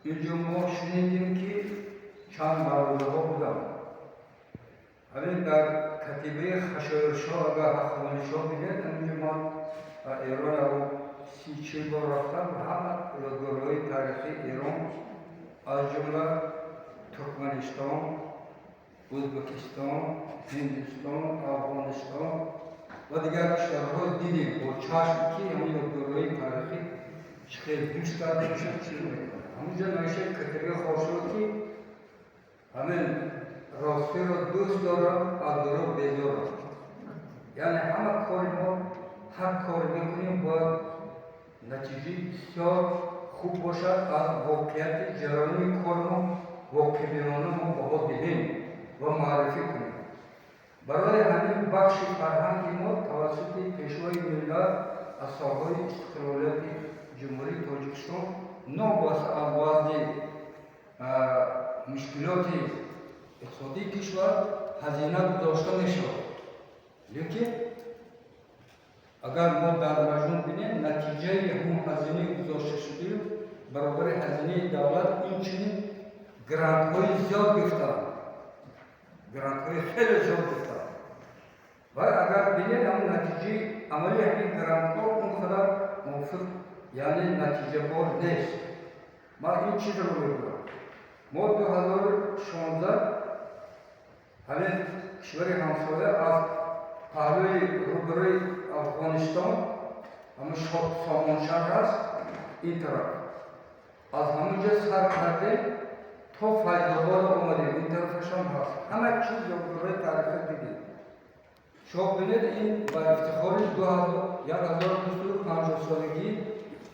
اینجا ما شنیدیم که چند مورد ها بودم. همین در کتیبه خشایرشاه اگر اخوانشاه بگید، اینجا من ایران رو 30-40 بار رفتم و همه یادگارهای تاریخی ایران از جمله ترکمنستان، ازبکستان، هندوستان، افغانستان و دیگر کشورها دیدیم با چشم که همین یادگارهای تاریخی خیلی دوست دارم چی میکنم. همونجا نوشته کتیبه خاشاکی همین راستی را دوست دارم، از دروغ بیزارم. یعنی همه کاری ما هر کاری میکنیم باید نتیجه بسیار خوب باشد، از واقعیت جرانی کار ما واقع بینانه ما باید ببینیم و معرفی کنیم. برای همین بخش فرهنگ ما توسط پیشوای ملت از سالهای استقلالیت جمهوری تاجیکستان ناباز مشکلات اقتصادی کشور هزینه گذاشته میشود. لیکن اگر ما در مجموع بینیم نتیجه همون هزینه گذاشته شده برابر هزینه دولت این چنین گرانت های زیاد گرفتن، گرانت های خیلی زیاد گرفتن و اگر بینید همون نتیجه عملی همین گرانت ها اونقدر موفق یعنی نتیجه بار نیست. من این چیز رو میگویم ما 2016 همین کشور همسایه از پهلوی روبروی افغانستان همون سامانشهر هست این طرف از همونجا سر کرده تا فیض‌آباد آمدیم این طرفش هم هست. همه چیز یادگارهای تاریخی دیدیم. شما بینید این با افتخار 1250 سالگی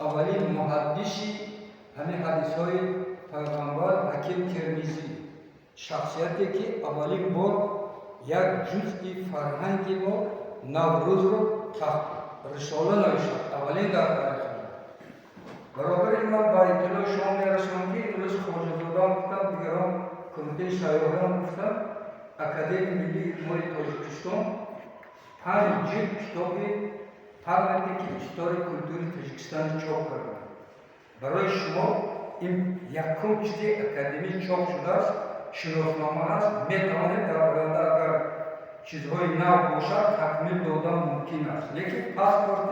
اولین محدثی همین حدیث‌های پیغمبر حکیم ترمیزی، شخصیتی که اولین بار یک جزئی فرهنگی ما نوروز رو رساله نوشته، اولین در تاریخ. برابر این من با اطلاع شما میرسونم که امروز خواجه‌زاده گفتم، دیگران کمیته شایعه گفتم، اکادمی ملی علوم تاجیکستان 5 جلد کتاب پرونده هیستوری کلتوری تاجیکستان چاپ کرده. برای شما این یکم چیزی اکادمی چاپ شده است، شناسنامه است، میتوانید در آینده اگر چیزهای نو باشد تکمیل دادن ممکن است. لیکن پاسپورت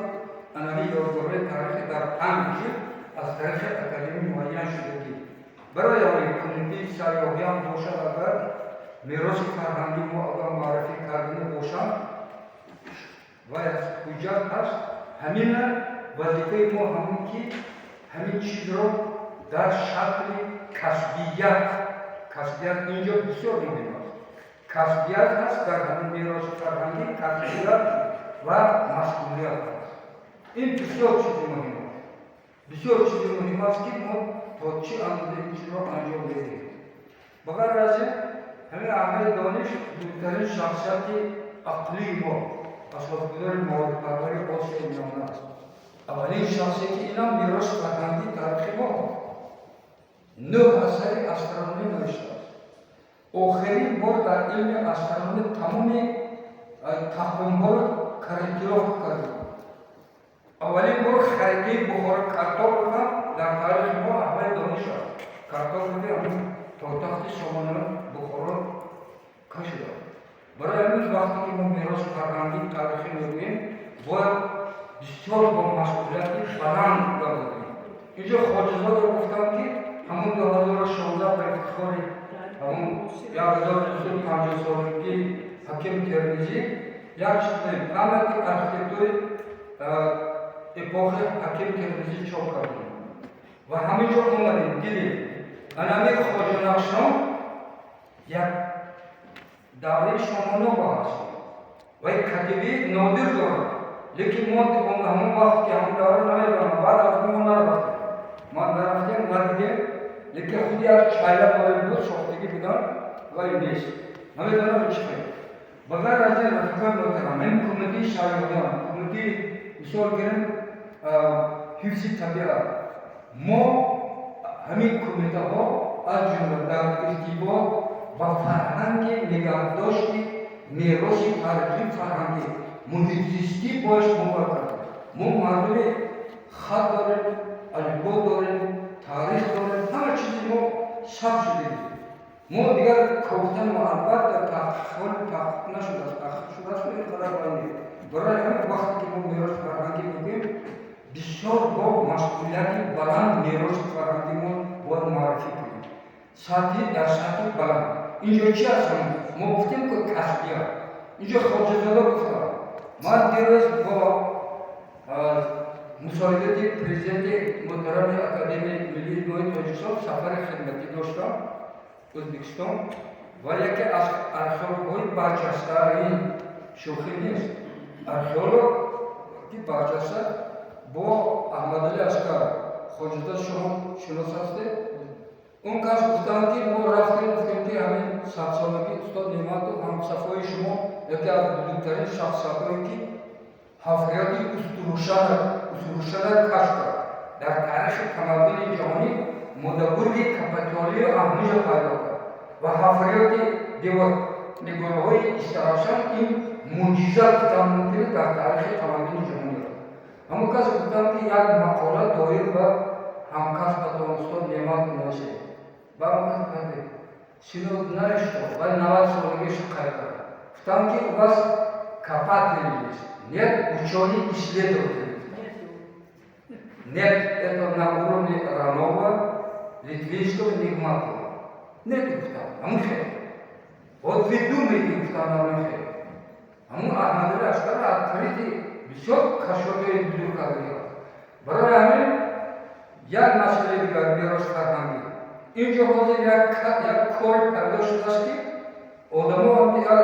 انمی یادگارهای تاریخی در 5 جلد از طریق اکادمی معین شدگی برای آن کمیته سیاحیان باشد اگر میراث فرهنگی ما اگر معرفی کردن باشد و از حجت هست. همین وظیفه ما همون که همین چیز رو در شکل کسبیت اینجا بسیار مهم است. کسبیت هست در همین میراث فرهنگی، کسبیت و مسئولیت هست. این بسیار چیز مهم است. بسیار چیز مهم است که ما تا چه اندازه این چیز رو انجام بدهیم. بغیر از این همین احمد دانش بزرگترین شخصیت عقلی ما اساسگذار معارفه‌پروری آسیای میانه است. اولین شخصیتی که اینا میراث فرهنگی تاریخی ما 9 اثر استرونومی نوشته است. آخرین بار در علم استرونومی تمام تقویم‌ها را کالیگراف کرد. اولین بار خریده بخار کارتاب در تاریخ ما احمد دانش است. کارتاب همین پایتخت سامانیان بخارا کشیده. برای امروز وقتی که ما میراث فرهنگی تاریخی میگوییم باید بسیار با مسئولیت بلند داریم. اینجا خواجه‌زاده رو گفتم که همون 2016 به افتخار همون 1250 سالگی حکیم ترمیزی یک چیز قامت ارکیتکتور اپوخ حکیم ترمیزی چاپ کردیم و همینجا اومدیم دیدیم انامی خواجه نقشنام یک دوره شمانو هست و یک کتیبه نادر دارد. لیکن ما همون وقت که همون دوره نمیدونم بعد از اون نرفتیم. ما نرفتیم ندیدیم لیکن خودی از چایله مورد بود ساختگی بودن و این نیست. نمیدونم چی خیلی. بغیر از این رفقان محترم این کمیته شایعیان، کمیته مثال گرم حفظ طبیعت ما همین کمیته ها از جمله در ارتباط با فرهنگ نگهداشت میراث تاریخی فرهنگی محیط زیستی باش مبارک. ما مردم خط داریم، الگو داریم، تاریخ داریم، همه چیز ثبت شده. ما دیگر گفتن و البته تحقیق نشده است. تحقیق شده است این قدر باید. برای همین وقتی که ما میراث فرهنگی میگیم بسیار با مسئولیتی بلند میراث فرهنگیمون باید معرفی کنیم. در سطح بلند. اینجا چی هست؟ ما گفتیم که کسبیات. اینجا خواجه‌زاده گفتم. من دیروز با مساعدت پرزیدنت محترم اکادمی ملی علوم تاجیکستان سفر خدمتی داشتم ازبکستان و یکی از ارخئولوگ‌های برجسته این شوخی نیست. ارخئولوگ که برجسته با احمدعلی عسکر خواجه‌زاده شما شناس هستید. اون کس گفتن که ما رفتیم گفتیم که همین 100 سالگی استاد نعمت و همصفای شما یکی از بزرگترین شخصیت‌هایی که حفریات استروشن کشف کرد در تاریخ تمدن جهانی مدبرگ کپیتالی اهمیت پیدا کرد و حفریات نگاره‌های استراشن این معجزه ممکن در تاریخ تمدن جهانی است. همون کس گفتن که یک مقاله دایر و همکسب استاد نعمت نوشته و همون کس گفته شنود نشد و 90 سالگی شکایت کرد. گفتن که بس کپیتالی است. Нет ученый исследователь. Нет, это на уровне Ранова, Литвинского, Нигматова. Нет Гуфтана, а мы хэ. Вот вы думаете Гуфтана, а мы хэ. А мы Ахмадалли Аскара открытый, все кашоты друг говорил. Барами, я наследник мирос фарганги. Инжа хозе я кор пардошдаски, одамон я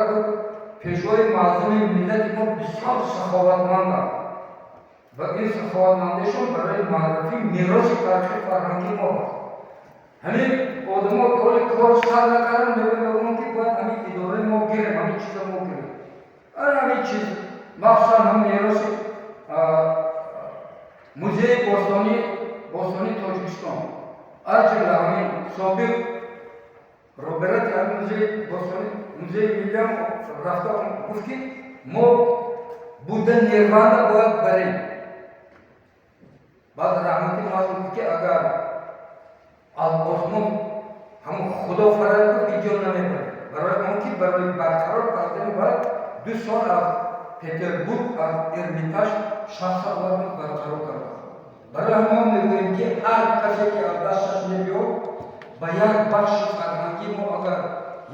پیشوای معظم ملت ما بسیار سخاوتمندند و این سخاوتمندیشون برای معرفی میراث تاریخ فرهنگی ما است. همین آدم‌ها که حال کار سر نکردن میگن که باید همین اداره ما گیریم، همین چیزا ما گیریم. همین چیز مخصوصا هم میراث موزه باستانی تاجیکستان از جمله همین سابق روبرت همین موزه ویلیام رفتم گفت که ما بودن نیروانه باید بریم. بعد رحمتی معصوم که اگر از آسمان هم خدا فرار کنه اینجا نمیبره. برای اون که برای برقرار کردن باید 2 سال از پتربورگ از ارمیتاژ 60 سال باید برقرار کرد. برای همون میگوییم که هر کسی که از دستش نمیاد با یک بخش فرهنگی ما اگر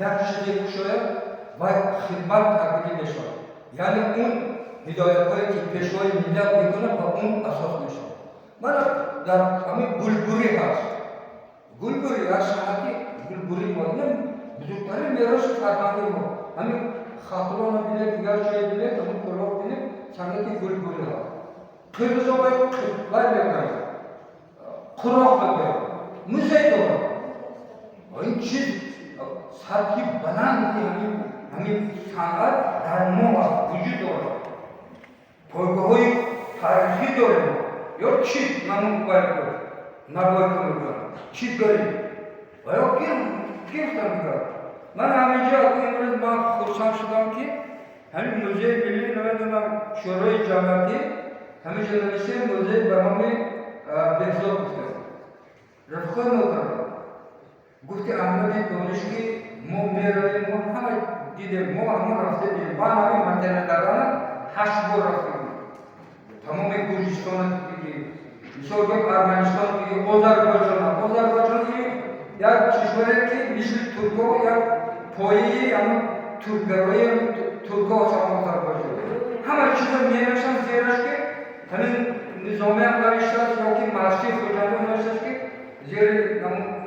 یک چیزی بشوید باید خدمت تقدیم میشود. یعنی اون هدایت‌هایی که پیشوای ملت میکنه با اون اساس میشود. من در همین گلبوری هست. گلبوری هست شهری گلبوری ما بزرگترین میراث فرهنگی ما. همین خاطران بینه دیگر چیز بینه همون کلاه بینه سنتی گلبوری هست. کلیسا باید بگیریم. قراق بگیریم. موزه دارم. این چیز سطحی بلندی همین صنعت در ما وجود دارد. پایگاه‌های تاریخی داریم. یا چی من باید نباید کنم. چی داریم؟ و یا گرفتم میگم. من همینجا امروز من خرسند شدم که همین موزه ملی نمیدونم شورای جمعیتی همیشه نوشته موزه به نام بهزاد گفته. رفقای محترم گفت احمد دانشگاه ما میرویم ما همه دیدیم ما همون رفته دیدیم من همین منطقه درانه 8 بار رفتیم تمام گرجستان دیدیم مثال یک ارمنستان دیدیم آذربایجان یک کشوری که مثل ترکا یک پایه همون ترکگرایی ترکا هستن آذربایجان همه چیزا می‌نویسن زیرش که همین نظامی هم نوشته است یا که مرسی خودجانب نوشته است که زیر همون